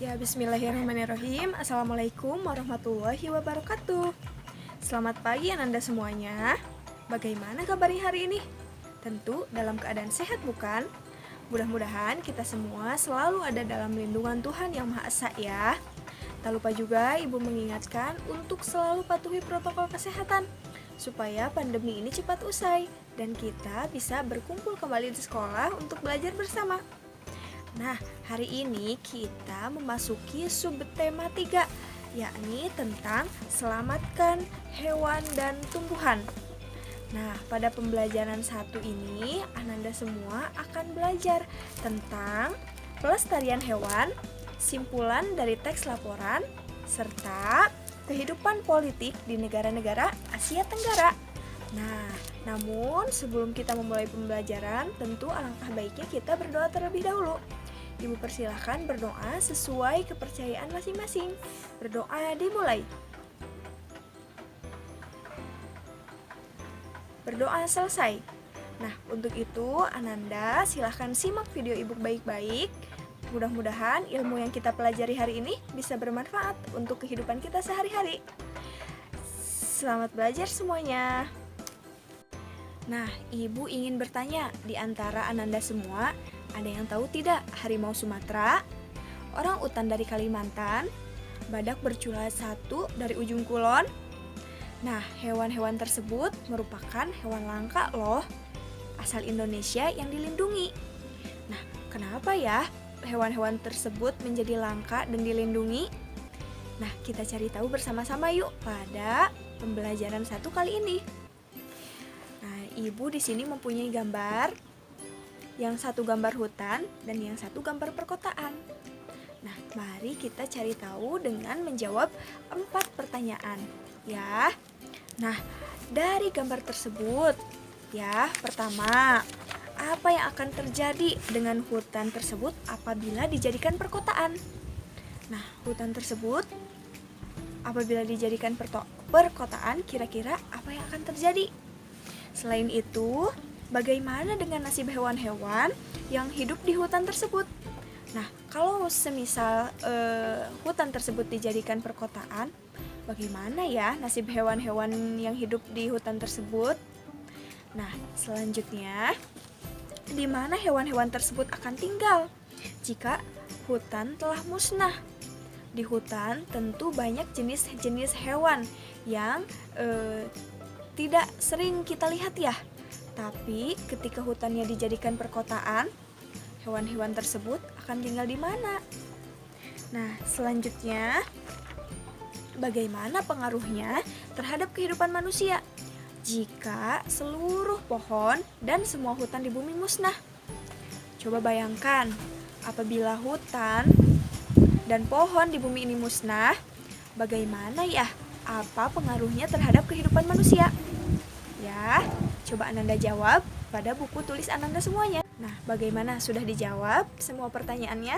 Ya, bismillahirrahmanirrahim. Assalamualaikum warahmatullahi wabarakatuh. Selamat pagi Ananda semuanya. Bagaimana kabarnya hari ini? Tentu dalam keadaan sehat bukan? Mudah-mudahan kita semua selalu ada dalam lindungan Tuhan Yang Maha Esa ya. Tak lupa juga Ibu mengingatkan untuk selalu patuhi protokol kesehatan supaya pandemi ini cepat usai dan kita bisa berkumpul kembali di sekolah untuk belajar bersama. Nah, hari ini kita memasuki subtema 3, yakni tentang selamatkan hewan dan tumbuhan. Nah, pada pembelajaran 1 ini, Ananda semua akan belajar tentang pelestarian hewan, simpulan dari teks laporan, serta kehidupan politik di negara-negara Asia Tenggara. Nah, namun sebelum kita memulai pembelajaran, tentu alangkah baiknya kita berdoa terlebih dahulu. Ibu persilahkan berdoa sesuai kepercayaan masing-masing. Berdoa dimulai. Berdoa selesai. Nah, untuk itu Ananda silahkan simak video ibu baik-baik. Mudah-mudahan ilmu yang kita pelajari hari ini bisa bermanfaat untuk kehidupan kita sehari-hari. Selamat belajar semuanya. Nah, ibu ingin bertanya, di antara Ananda semua, ada yang tahu tidak harimau Sumatera, orang utan dari Kalimantan, badak bercula 1 dari ujung kulon? Nah, hewan-hewan tersebut merupakan hewan langka loh, asal Indonesia yang dilindungi. Nah, kenapa ya hewan-hewan tersebut menjadi langka dan dilindungi? Nah, kita cari tahu bersama-sama yuk pada pembelajaran 1 kali ini. Nah, ibu di sini mempunyai gambar. Yang satu gambar hutan dan yang satu gambar perkotaan. Nah, mari kita cari tahu dengan menjawab 4 pertanyaan, ya. Nah, dari gambar tersebut, ya, pertama, apa yang akan terjadi dengan hutan tersebut apabila dijadikan perkotaan? Nah, hutan tersebut apabila dijadikan perkotaan, kira-kira apa yang akan terjadi? Selain itu, bagaimana dengan nasib hewan-hewan yang hidup di hutan tersebut? Nah, kalau semisal hutan tersebut dijadikan perkotaan, bagaimana ya nasib hewan-hewan yang hidup di hutan tersebut? Nah, selanjutnya, di mana hewan-hewan tersebut akan tinggal jika hutan telah musnah? Di hutan tentu banyak jenis-jenis hewan yang tidak sering kita lihat ya. Tapi ketika hutannya dijadikan perkotaan, hewan-hewan tersebut akan tinggal di mana? Nah, selanjutnya, bagaimana pengaruhnya terhadap kehidupan manusia jika seluruh pohon dan semua hutan di bumi musnah? Coba bayangkan, apabila hutan dan pohon di bumi ini musnah, bagaimana ya? Apa pengaruhnya terhadap kehidupan manusia? Ya, coba Ananda jawab pada buku tulis Ananda semuanya. Nah, bagaimana? Sudah dijawab semua pertanyaannya?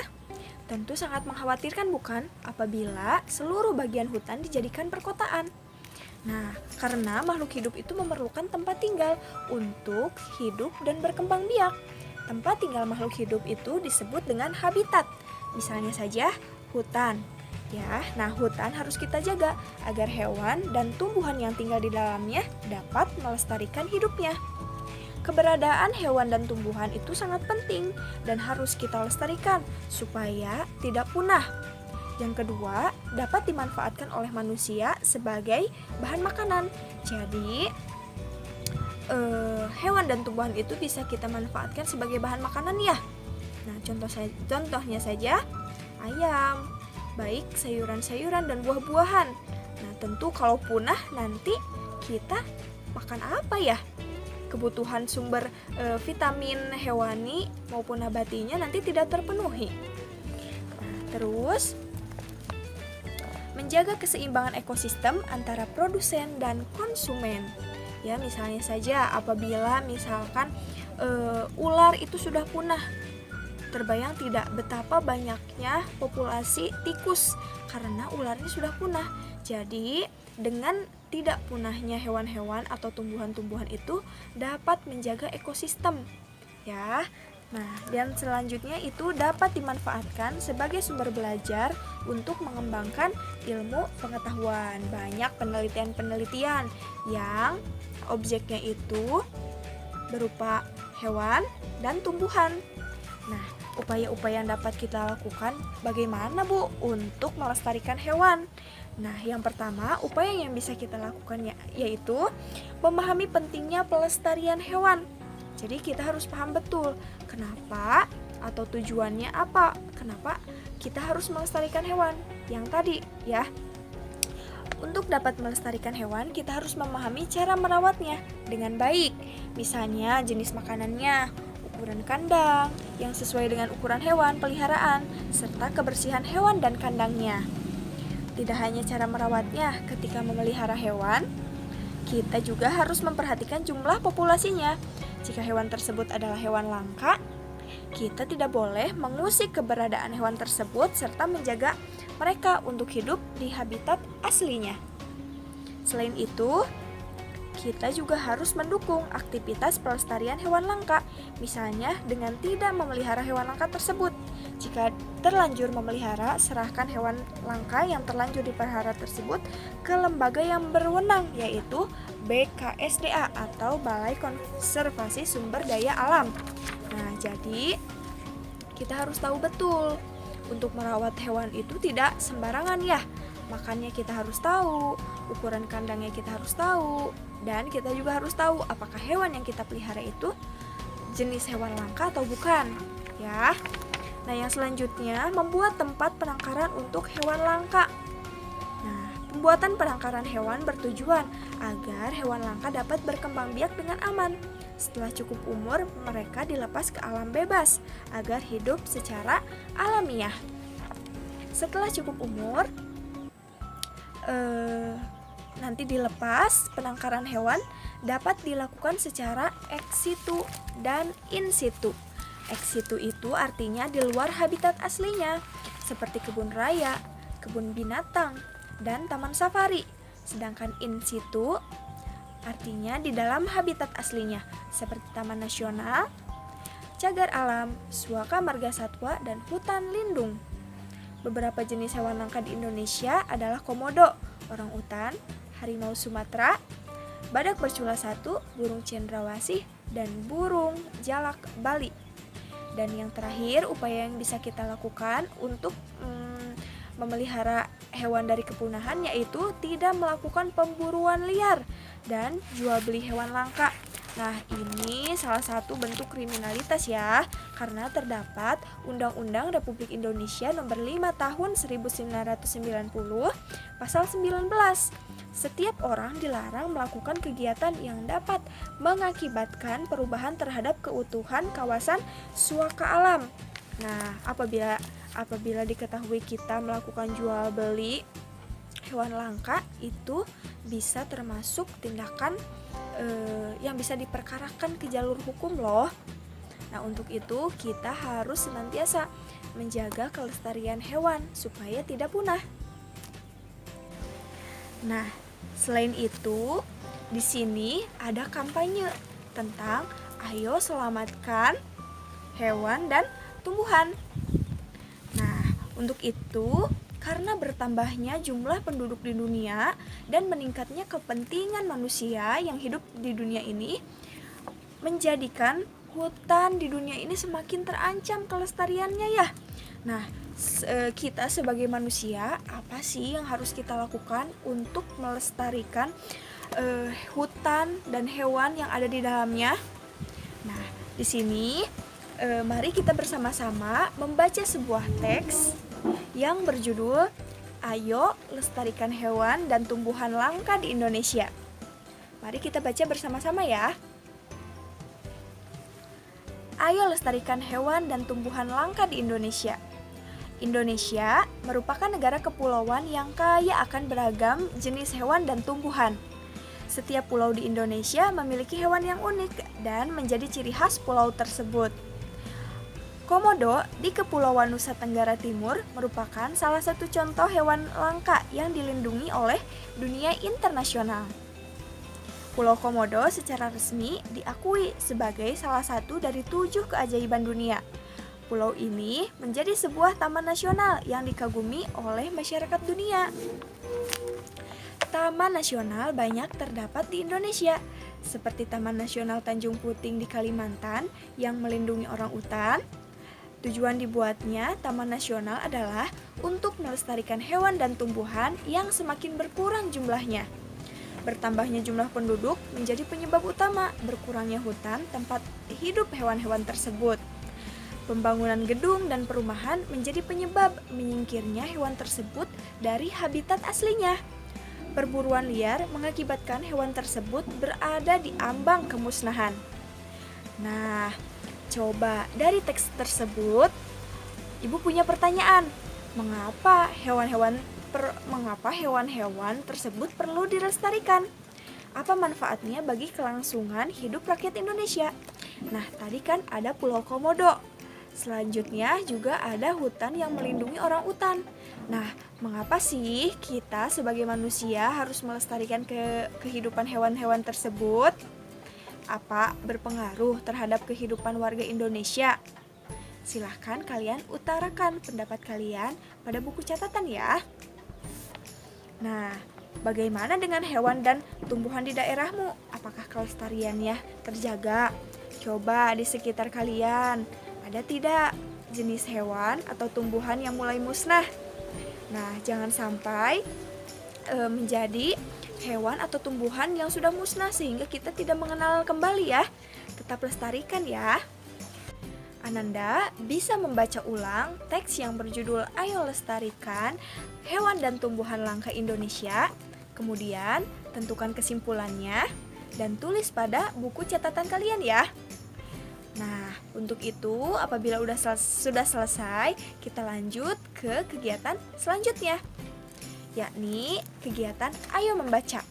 Tentu sangat mengkhawatirkan bukan apabila seluruh bagian hutan dijadikan perkotaan. Nah, karena makhluk hidup itu memerlukan tempat tinggal untuk hidup dan berkembang biak. Tempat tinggal makhluk hidup itu disebut dengan habitat. Misalnya saja hutan. Ya, nah hutan harus kita jaga agar hewan dan tumbuhan yang tinggal di dalamnya dapat melestarikan hidupnya. Keberadaan hewan dan tumbuhan itu sangat penting dan harus kita lestarikan supaya tidak punah. Yang kedua, dapat dimanfaatkan oleh manusia sebagai bahan makanan. Jadi, hewan dan tumbuhan itu bisa kita manfaatkan sebagai bahan makanan ya. Nah, contohnya saja ayam, baik sayuran-sayuran dan buah-buahan. Nah, tentu kalau punah nanti kita makan apa ya? Kebutuhan sumber vitamin hewani maupun nabatinya nanti tidak terpenuhi. Nah, terus menjaga keseimbangan ekosistem antara produsen dan konsumen. Ya, misalnya saja apabila misalkan ular itu sudah punah. Terbayang tidak betapa banyaknya populasi tikus karena ularnya sudah punah. Jadi, dengan tidak punahnya hewan-hewan atau tumbuhan-tumbuhan itu dapat menjaga ekosistem. Ya, Nah, dan selanjutnya itu dapat dimanfaatkan sebagai sumber belajar untuk mengembangkan ilmu pengetahuan. Banyak penelitian-penelitian yang objeknya itu berupa hewan dan tumbuhan. Nah, upaya-upaya yang dapat kita lakukan bagaimana Bu untuk melestarikan hewan? Nah, yang pertama, upaya yang bisa kita lakukan yaitu memahami pentingnya pelestarian hewan. Jadi kita harus paham betul kenapa atau tujuannya apa, kenapa kita harus melestarikan hewan. Yang tadi ya, untuk dapat melestarikan hewan, kita harus memahami cara merawatnya dengan baik. Misalnya jenis makanannya, ukuran kandang yang sesuai dengan ukuran hewan peliharaan, serta kebersihan hewan dan kandangnya. Tidak hanya cara merawatnya ketika memelihara hewan, kita juga harus memperhatikan jumlah populasinya. Jika hewan tersebut adalah hewan langka, kita tidak boleh mengusik keberadaan hewan tersebut serta menjaga mereka untuk hidup di habitat aslinya. Selain itu, kita juga harus mendukung aktivitas pelestarian hewan langka, misalnya dengan tidak memelihara hewan langka tersebut. Jika terlanjur memelihara, serahkan hewan langka yang terlanjur dipelihara tersebut ke lembaga yang berwenang, yaitu BKSDA atau Balai Konservasi Sumber Daya Alam. Nah, jadi kita harus tahu betul, untuk merawat hewan itu tidak sembarangan ya. Makannya kita harus tahu, ukuran kandangnya kita harus tahu, dan kita juga harus tahu apakah hewan yang kita pelihara itu jenis hewan langka atau bukan, ya. Nah, yang selanjutnya, membuat tempat penangkaran untuk hewan langka. Nah, pembuatan penangkaran hewan bertujuan agar hewan langka dapat berkembang biak dengan aman. Setelah cukup umur, mereka dilepas ke alam bebas agar hidup secara alamiah. Setelah cukup umur, nanti dilepas, penangkaran hewan dapat dilakukan secara ex situ dan in situ. Ex situ itu artinya di luar habitat aslinya, seperti kebun raya, kebun binatang, dan taman safari. Sedangkan in situ artinya di dalam habitat aslinya, seperti taman nasional, cagar alam, suaka marga satwa, dan hutan lindung. Beberapa jenis hewan langka di Indonesia adalah komodo, orangutan, harimau Sumatera, badak bercula 1, burung cendrawasih, dan burung jalak Bali. Dan yang terakhir, upaya yang bisa kita lakukan untuk memelihara hewan dari kepunahan yaitu tidak melakukan pemburuan liar dan jual beli hewan langka. Nah, ini salah satu bentuk kriminalitas ya, karena terdapat Undang-Undang Republik Indonesia Nomor 5 Tahun 1990 Pasal 19. Setiap orang dilarang melakukan kegiatan yang dapat mengakibatkan perubahan terhadap keutuhan kawasan suaka alam. Nah, apabila diketahui kita melakukan jual beli hewan langka, itu bisa termasuk tindakan yang bisa diperkarakan ke jalur hukum loh. Nah, untuk itu kita harus senantiasa menjaga kelestarian hewan supaya tidak punah. Nah, selain itu, di sini ada kampanye tentang ayo selamatkan hewan dan tumbuhan. Nah, untuk itu, karena bertambahnya jumlah penduduk di dunia dan meningkatnya kepentingan manusia yang hidup di dunia ini, menjadikan hutan di dunia ini semakin terancam kelestariannya ya. Nah, kita sebagai manusia, apa sih yang harus kita lakukan untuk melestarikan hutan dan hewan yang ada di dalamnya? Nah, di sini mari kita bersama-sama membaca sebuah teks yang berjudul Ayo Lestarikan Hewan dan Tumbuhan Langka di Indonesia. Mari kita baca bersama-sama ya. Ayo lestarikan hewan dan tumbuhan langka di Indonesia. Indonesia merupakan negara kepulauan yang kaya akan beragam jenis hewan dan tumbuhan. Setiap pulau di Indonesia memiliki hewan yang unik dan menjadi ciri khas pulau tersebut. Komodo di Kepulauan Nusa Tenggara Timur merupakan salah satu contoh hewan langka yang dilindungi oleh dunia internasional. Pulau Komodo secara resmi diakui sebagai salah satu dari 7 keajaiban dunia. Pulau ini menjadi sebuah taman nasional yang dikagumi oleh masyarakat dunia. Taman nasional banyak terdapat di Indonesia, seperti Taman Nasional Tanjung Puting di Kalimantan yang melindungi orangutan. Tujuan dibuatnya Taman Nasional adalah untuk melestarikan hewan dan tumbuhan yang semakin berkurang jumlahnya. Bertambahnya jumlah penduduk menjadi penyebab utama berkurangnya hutan tempat hidup hewan-hewan tersebut. Pembangunan gedung dan perumahan menjadi penyebab menyingkirnya hewan tersebut dari habitat aslinya. Perburuan liar mengakibatkan hewan tersebut berada di ambang kemusnahan. Nah, coba dari teks tersebut, Ibu punya pertanyaan. Mengapa hewan-hewan tersebut perlu dilestarikan? Apa manfaatnya bagi kelangsungan hidup rakyat Indonesia? Nah, tadi kan ada Pulau Komodo. Selanjutnya juga ada hutan yang melindungi orangutan. Nah, mengapa sih kita sebagai manusia harus melestarikan kehidupan hewan-hewan tersebut? Apa berpengaruh terhadap kehidupan warga Indonesia? Silahkan kalian utarakan pendapat kalian pada buku catatan ya. Nah, bagaimana dengan hewan dan tumbuhan di daerahmu? Apakah kelestariannya terjaga? Coba di sekitar kalian. Ada tidak jenis hewan atau tumbuhan yang mulai musnah? Nah, jangan sampai menjadi hewan atau tumbuhan yang sudah musnah sehingga kita tidak mengenal kembali ya. Tetap lestarikan ya. Ananda bisa membaca ulang teks yang berjudul Ayo Lestarikan Hewan dan Tumbuhan Langka Indonesia. Kemudian tentukan kesimpulannya dan tulis pada buku catatan kalian ya. Nah, untuk itu apabila sudah selesai, kita lanjut ke kegiatan selanjutnya, yakni kegiatan Ayo Membaca.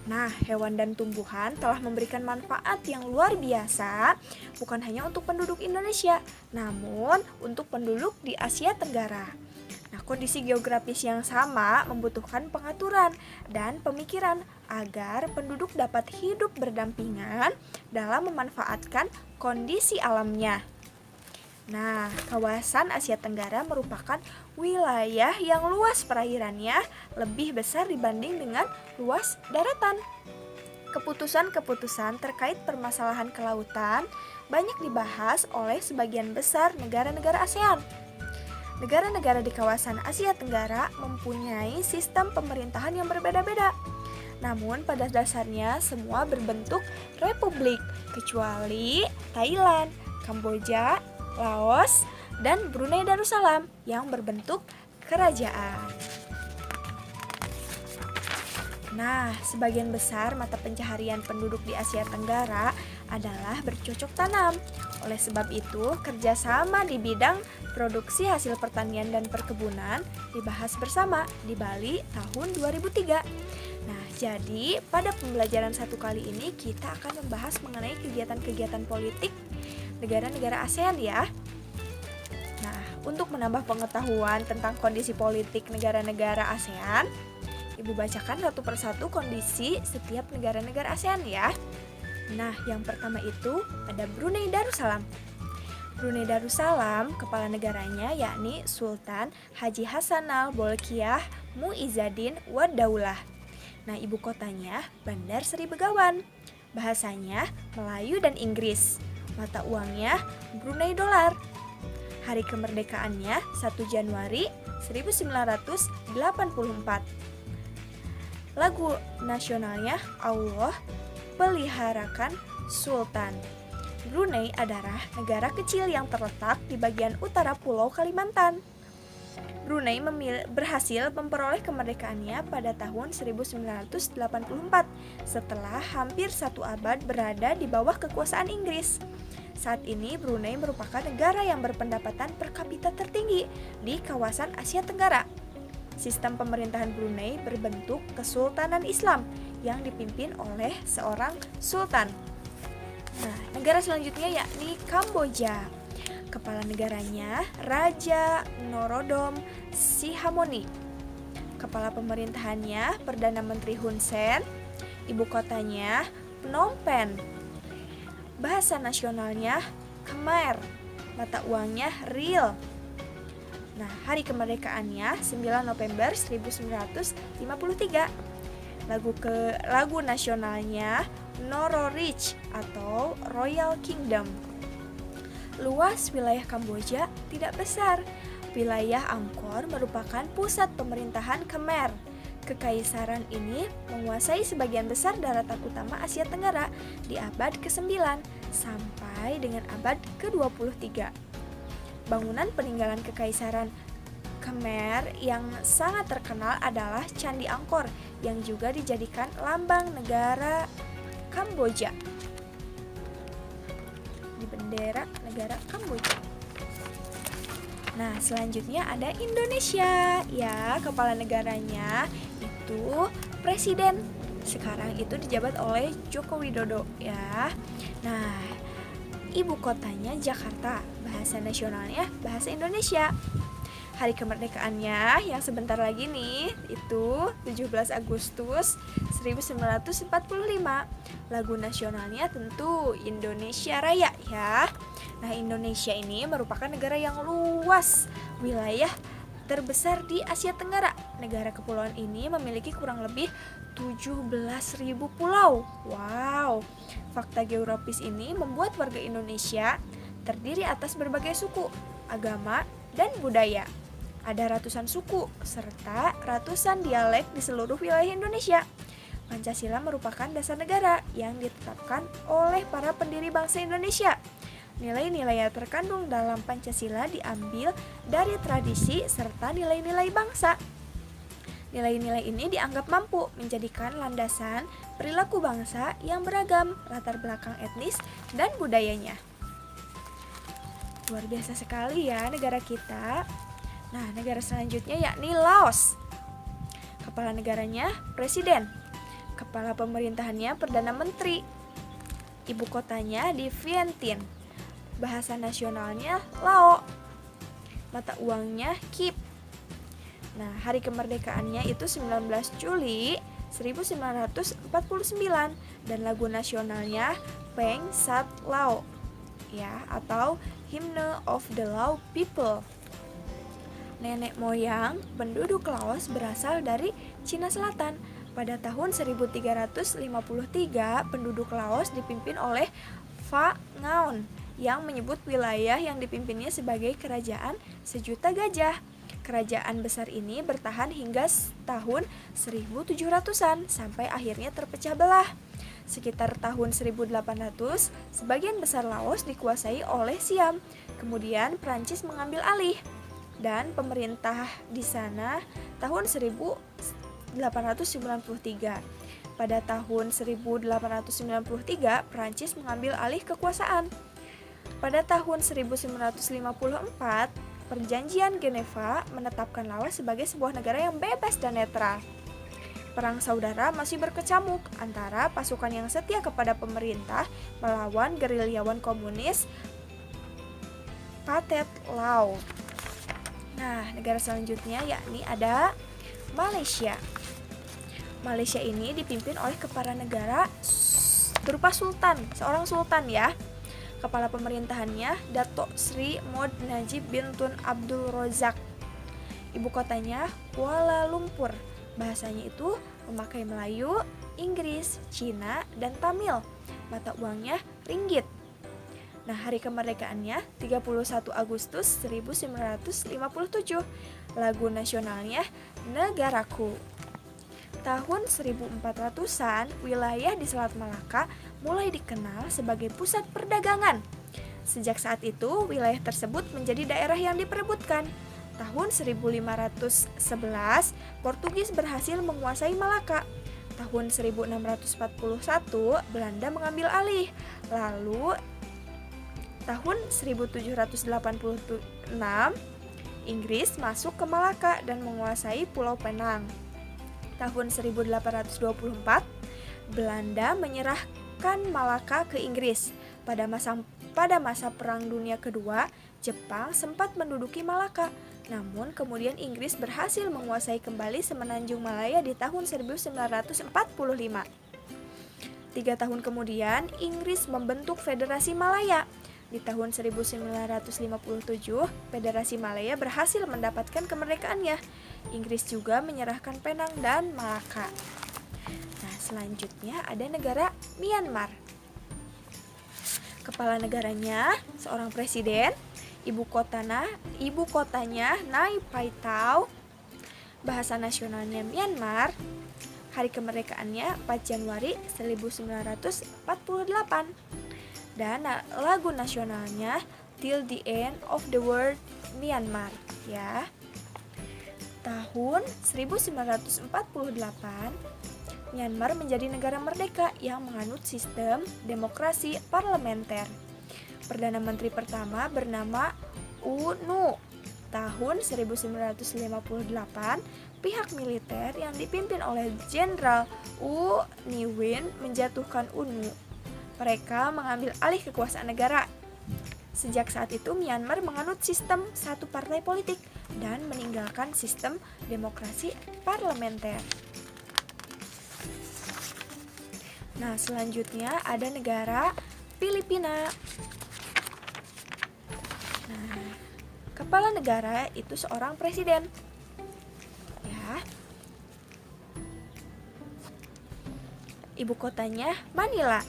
Nah, hewan dan tumbuhan telah memberikan manfaat yang luar biasa, bukan hanya untuk penduduk Indonesia, namun untuk penduduk di Asia Tenggara. Nah, kondisi geografis yang sama membutuhkan pengaturan dan pemikiran agar penduduk dapat hidup berdampingan dalam memanfaatkan kondisi alamnya. Nah, kawasan Asia Tenggara merupakan wilayah yang luas perairannya lebih besar dibanding dengan luas daratan. Keputusan-keputusan terkait permasalahan kelautan banyak dibahas oleh sebagian besar negara-negara ASEAN. Negara-negara di kawasan Asia Tenggara mempunyai sistem pemerintahan yang berbeda-beda. Namun pada dasarnya semua berbentuk republik, kecuali Thailand, Kamboja, Laos, dan Brunei Darussalam yang berbentuk kerajaan. Nah, sebagian besar mata pencaharian penduduk di Asia Tenggara adalah bercocok tanam. Oleh sebab itu, kerjasama di bidang produksi hasil pertanian dan perkebunan dibahas bersama di Bali tahun 2003. Nah, jadi pada pembelajaran 1 kali ini kita akan membahas mengenai kegiatan-kegiatan politik negara-negara ASEAN ya. Nah, untuk menambah pengetahuan tentang kondisi politik negara-negara ASEAN, Ibu bacakan satu persatu kondisi setiap negara-negara ASEAN ya. Nah, yang pertama itu ada Brunei Darussalam. Brunei Darussalam, kepala negaranya yakni Sultan Haji Hassanal Bolkiah Muizzaddin Wad Daulah. Nah, ibu kotanya Bandar Seri Begawan. Bahasanya Melayu dan Inggris. Mata uangnya Brunei Dolar. Hari kemerdekaannya 1 Januari 1984. Lagu nasionalnya Allah Peliharakan Sultan. Brunei adalah negara kecil yang terletak di bagian utara Pulau Kalimantan. Brunei berhasil memperoleh kemerdekaannya pada tahun 1984 setelah hampir 1 abad berada di bawah kekuasaan Inggris. Saat ini Brunei merupakan negara yang berpendapatan per kapita tertinggi di kawasan Asia Tenggara. Sistem pemerintahan Brunei berbentuk Kesultanan Islam yang dipimpin oleh seorang sultan. Nah, negara selanjutnya yakni Kamboja. Kepala negaranya Raja Norodom Sihamoni. Kepala pemerintahannya Perdana Menteri Hun Sen. Ibu kotanya Phnom Penh. Bahasa nasionalnya Khmer, mata uangnya riel. Nah, hari kemerdekaannya 9 November 1953. Lagu nasionalnya Norwich atau Royal Kingdom. Luas wilayah Kamboja tidak besar. Wilayah Angkor merupakan pusat pemerintahan Khmer. Kekaisaran ini menguasai sebagian besar daratan utama Asia Tenggara di abad ke-9 sampai dengan abad ke-23. Bangunan peninggalan Kekaisaran Khmer yang sangat terkenal adalah Candi Angkor yang juga dijadikan lambang negara Kamboja di bendera negara Kamboja. Nah, selanjutnya ada Indonesia. Ya, kepala negaranya itu presiden. Sekarang itu dijabat oleh Joko Widodo ya. Nah, ibu kotanya Jakarta. Bahasa nasionalnya bahasa Indonesia. Hari kemerdekaannya yang sebentar lagi nih itu 17 Agustus 1945. Lagu nasionalnya tentu Indonesia Raya ya. Nah, Indonesia ini merupakan negara yang luas, wilayah terbesar di Asia Tenggara. Negara kepulauan ini memiliki kurang lebih 17.000 pulau. Wow. Fakta geografis ini membuat warga Indonesia terdiri atas berbagai suku, agama, dan budaya. Ada ratusan suku serta ratusan dialek di seluruh wilayah Indonesia. Pancasila merupakan dasar negara yang ditetapkan oleh para pendiri bangsa Indonesia. Nilai-nilai yang terkandung dalam Pancasila diambil dari tradisi serta nilai-nilai bangsa. Nilai-nilai ini dianggap mampu menjadikan landasan perilaku bangsa yang beragam, latar belakang etnis, dan budayanya. Luar biasa sekali ya negara kita. Nah, negara selanjutnya yakni Laos. Kepala negaranya presiden. Kepala pemerintahannya perdana menteri. Ibu kotanya di Vientiane. Bahasa nasionalnya Lao. Mata uangnya Kip. Nah, hari kemerdekaannya itu 19 Juli 1949 dan lagu nasionalnya Peng Sat Lao ya, atau Hymn of the Lao People. Nenek moyang penduduk Laos berasal dari Cina Selatan. Pada tahun 1353, penduduk Laos dipimpin oleh Pha Ngaon yang menyebut wilayah yang dipimpinnya sebagai Kerajaan Sejuta Gajah. Kerajaan besar ini bertahan hingga tahun 1700-an sampai akhirnya terpecah belah. Sekitar tahun 1800, sebagian besar Laos dikuasai oleh Siam. Kemudian Prancis mengambil alih dan pemerintah di sana tahun 1893. Pada tahun 1893, Prancis mengambil alih kekuasaan. Pada tahun 1954, Perjanjian Geneva menetapkan Laos sebagai sebuah negara yang bebas dan netral. Perang saudara masih berkecamuk antara pasukan yang setia kepada pemerintah melawan gerilyawan komunis Pathet Lao. Nah, negara selanjutnya yakni ada Malaysia. Malaysia ini dipimpin oleh kepala negara berupa sultan, seorang sultan ya. Kepala pemerintahannya Datuk Sri Mod Najib bin Tun Abdul Razak. Ibu kotanya Kuala Lumpur. Bahasanya itu memakai Melayu, Inggris, Cina, dan Tamil. Mata uangnya ringgit. Nah, hari kemerdekaannya 31 Agustus 1957. Lagu nasionalnya Negaraku. Tahun 1400-an, wilayah di Selat Malaka mulai dikenal sebagai pusat perdagangan. Sejak saat itu, wilayah tersebut menjadi daerah yang diperebutkan. Tahun 1511, Portugis berhasil menguasai Malaka. Tahun 1641, Belanda mengambil alih. Lalu tahun 1786, Inggris masuk ke Malaka dan menguasai Pulau Penang. Tahun 1824, Belanda menyerahkan Malaka ke Inggris. Pada masa Perang Dunia Kedua, Jepang sempat menduduki Malaka. Namun kemudian Inggris berhasil menguasai kembali Semenanjung Malaya di tahun 1945. 3 tahun kemudian, Inggris membentuk Federasi Malaya. Di tahun 1957, Federasi Malaya berhasil mendapatkan kemerdekaannya. Inggris juga menyerahkan Penang dan Malaka. Nah, selanjutnya ada negara Myanmar. Kepala negaranya seorang presiden, ibu kotanya Nay Pyi Taw. Bahasa nasionalnya Myanmar. Hari kemerdekaannya 4 Januari 1948. Dan lagu nasionalnya Till the End of the World Myanmar, ya. Tahun 1948, Myanmar menjadi negara merdeka yang menganut sistem demokrasi parlementer. Perdana Menteri pertama bernama U Nu. Tahun 1958, pihak militer yang dipimpin oleh Jenderal U Ni Win menjatuhkan UNU. Mereka mengambil alih kekuasaan negara. Sejak saat itu, Myanmar menganut sistem satu partai politik dan meninggalkan sistem demokrasi parlementer. Nah, selanjutnya ada negara Filipina. Nah, kepala negara itu seorang presiden. Ya. Ibu kotanya Manila.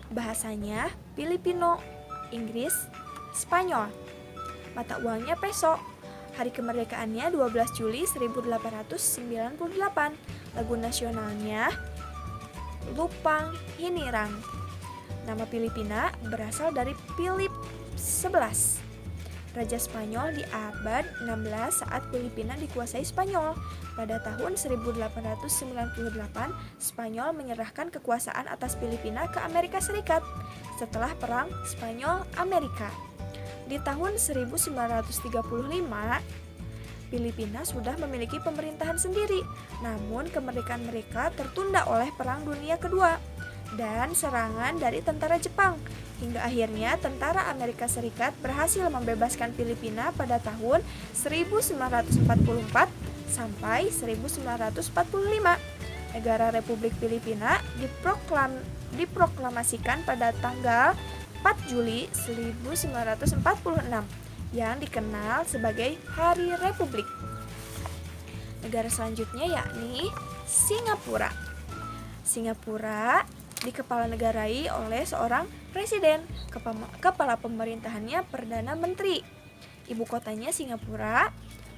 Bahasanya Filipino, Inggris, Spanyol. Mata uangnya peso. Hari kemerdekaannya 12 Juli 1898. Lagu nasionalnya Lupang Hinirang. Nama Filipina berasal dari Philip XI, Raja Spanyol di abad 16 saat Filipina dikuasai Spanyol. Pada tahun 1898, Spanyol menyerahkan kekuasaan atas Filipina ke Amerika Serikat setelah Perang Spanyol-Amerika. Di tahun 1935, Filipina sudah memiliki pemerintahan sendiri, namun kemerdekaan mereka tertunda oleh Perang Dunia Kedua dan serangan dari tentara Jepang. Hingga akhirnya tentara Amerika Serikat berhasil membebaskan Filipina pada tahun 1944 sampai 1945. Negara Republik Filipina diproklamasikan pada tanggal 4 Juli 1946 yang dikenal sebagai Hari Republik. Negara selanjutnya yakni Singapura. Singapura dikepala-negarai oleh seorang presiden. Kepala pemerintahannya Perdana Menteri. Ibu kotanya Singapura.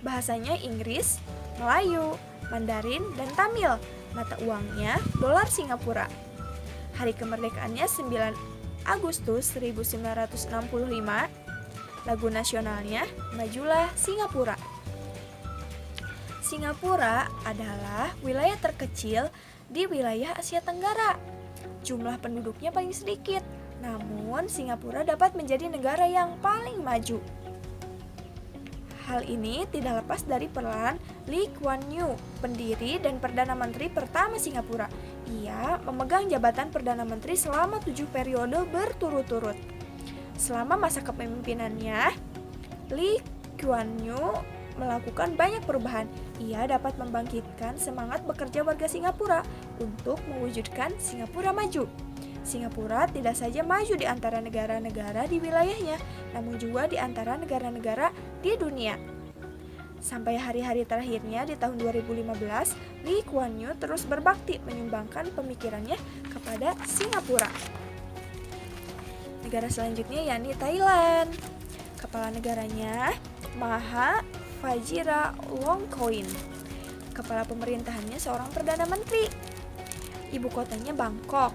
Bahasanya Inggris, Melayu, Mandarin, dan Tamil. Mata uangnya dolar Singapura. Hari kemerdekaannya 9 Agustus 1965. Lagu nasionalnya Majulah Singapura. Singapura adalah wilayah terkecil di wilayah Asia Tenggara. Jumlah penduduknya paling sedikit, namun Singapura dapat menjadi negara yang paling maju. Hal ini tidak lepas dari peran Lee Kuan Yew, pendiri dan Perdana Menteri pertama Singapura. Ia memegang jabatan Perdana Menteri selama 7 periode berturut-turut. Selama masa kepemimpinannya, Lee Kuan Yew melakukan banyak perubahan. Ia dapat membangkitkan semangat bekerja warga Singapura untuk mewujudkan Singapura maju. Singapura tidak saja maju di antara negara-negara di wilayahnya, namun juga di antara negara-negara di dunia. Sampai hari-hari terakhirnya di tahun 2015, Lee Kuan Yew terus berbakti menyumbangkan pemikirannya kepada Singapura. Negara selanjutnya yakni Thailand. Kepala negaranya Maha Vajiralongkorn. Kepala pemerintahannya seorang Perdana Menteri. Ibu kotanya Bangkok.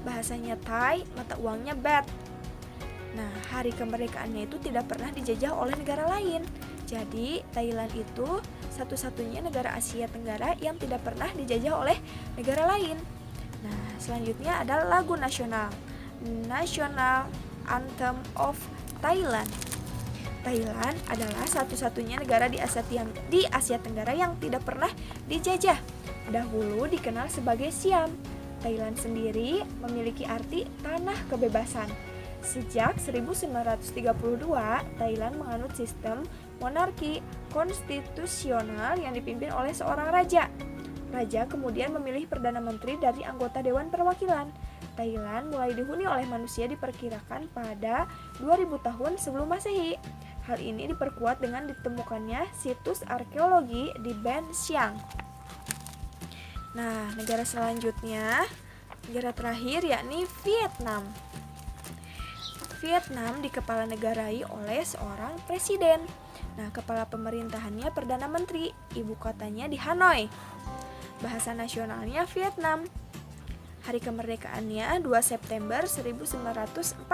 Bahasanya Thai, mata uangnya Baht. Nah, hari kemerdekaannya itu tidak pernah dijajah oleh negara lain. Jadi, Thailand itu satu-satunya negara Asia Tenggara yang tidak pernah dijajah oleh negara lain. Nah, selanjutnya ada lagu nasional, National Anthem of Thailand. Thailand adalah satu-satunya negara di Asia Tenggara yang tidak pernah dijajah. Dahulu dikenal sebagai Siam. Thailand sendiri memiliki arti tanah kebebasan. Sejak 1932, Thailand menganut sistem monarki konstitusional yang dipimpin oleh seorang raja. Raja kemudian memilih Perdana Menteri dari anggota Dewan Perwakilan. Thailand mulai dihuni oleh manusia diperkirakan pada 2000 tahun sebelum Masehi. Hal ini diperkuat dengan ditemukannya situs arkeologi di Ben Siang. Nah, negara selanjutnya, negara terakhir yakni Vietnam. Vietnam dikepala-negarai oleh seorang presiden. Nah, kepala pemerintahannya Perdana Menteri, ibu kotanya di Hanoi. Bahasa nasionalnya Vietnam. Hari kemerdekaannya 2 September 1945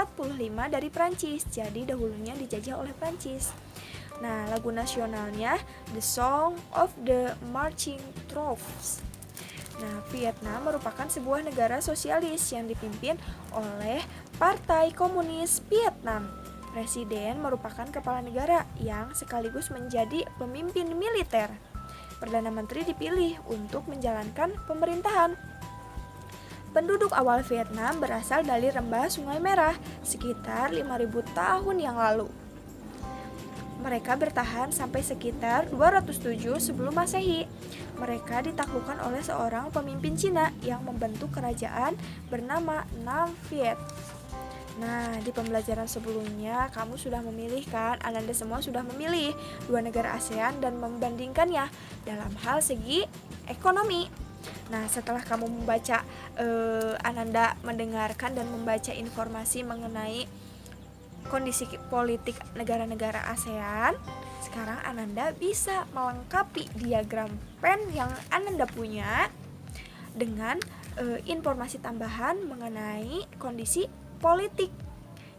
dari Prancis, jadi dahulunya dijajah oleh Prancis. Nah, lagu nasionalnya The Song of the Marching Troops. Nah, Vietnam merupakan sebuah negara sosialis yang dipimpin oleh Partai Komunis Vietnam. Presiden merupakan kepala negara yang sekaligus menjadi pemimpin militer. Perdana Menteri dipilih untuk menjalankan pemerintahan. Penduduk awal Vietnam berasal dari lembah Sungai Merah sekitar 5.000 tahun yang lalu. Mereka bertahan sampai sekitar 207 sebelum Masehi. Mereka ditaklukkan oleh seorang pemimpin Cina yang membentuk kerajaan bernama Nam Viet. Nah, di pembelajaran sebelumnya kamu sudah memilih kan? Ananda semua sudah memilih dua negara ASEAN dan membandingkannya dalam hal segi ekonomi. Nah, setelah kamu membaca, Ananda mendengarkan dan membaca informasi mengenai kondisi politik negara-negara ASEAN, sekarang Ananda bisa melengkapi diagram pen yang Ananda punya dengan informasi tambahan mengenai kondisi politik.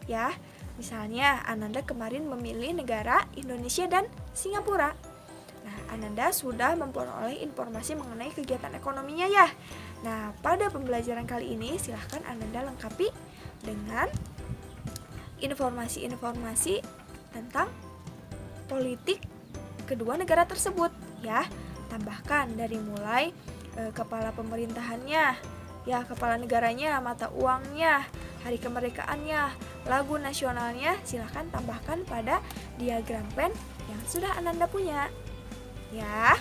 Ya, misalnya Ananda kemarin memilih negara Indonesia dan Singapura. Nah, Ananda sudah memperoleh informasi mengenai kegiatan ekonominya ya. Nah, pada pembelajaran kali ini silahkan Ananda lengkapi dengan informasi-informasi tentang politik kedua negara tersebut ya. Tambahkan dari mulai kepala pemerintahannya, ya kepala negaranya, mata uangnya, hari kemerdekaannya, lagu nasionalnya, silahkan tambahkan pada diagram pen yang sudah Ananda punya. Ya.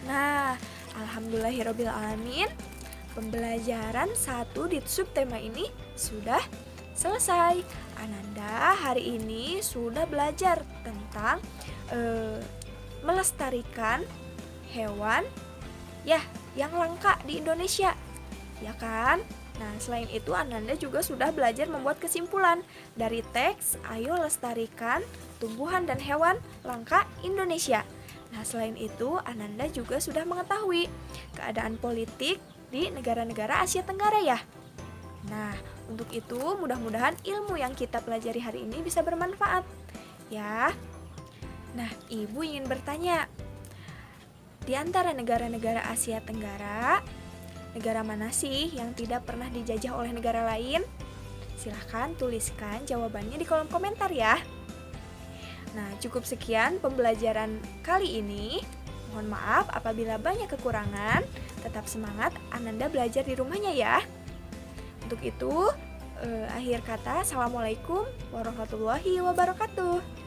Nah, alhamdulillahirobbilalamin, pembelajaran 1 di subtema ini sudah selesai. Ananda hari ini sudah belajar tentang melestarikan hewan ya yang langka di Indonesia. Ya kan? Nah, selain itu Ananda juga sudah belajar membuat kesimpulan dari teks Ayo Lestarikan Tumbuhan dan Hewan Langka Indonesia. Nah, selain itu, Ananda juga sudah mengetahui keadaan politik di negara-negara Asia Tenggara ya. Nah, untuk itu mudah-mudahan ilmu yang kita pelajari hari ini bisa bermanfaat ya. Nah, Ibu ingin bertanya, di antara negara-negara Asia Tenggara, negara mana sih yang tidak pernah dijajah oleh negara lain? Silahkan tuliskan jawabannya di kolom komentar ya. Nah, cukup sekian pembelajaran kali ini. Mohon maaf apabila banyak kekurangan. Tetap semangat, Ananda belajar di rumahnya ya. Untuk itu, akhir kata, Assalamualaikum warahmatullahi wabarakatuh.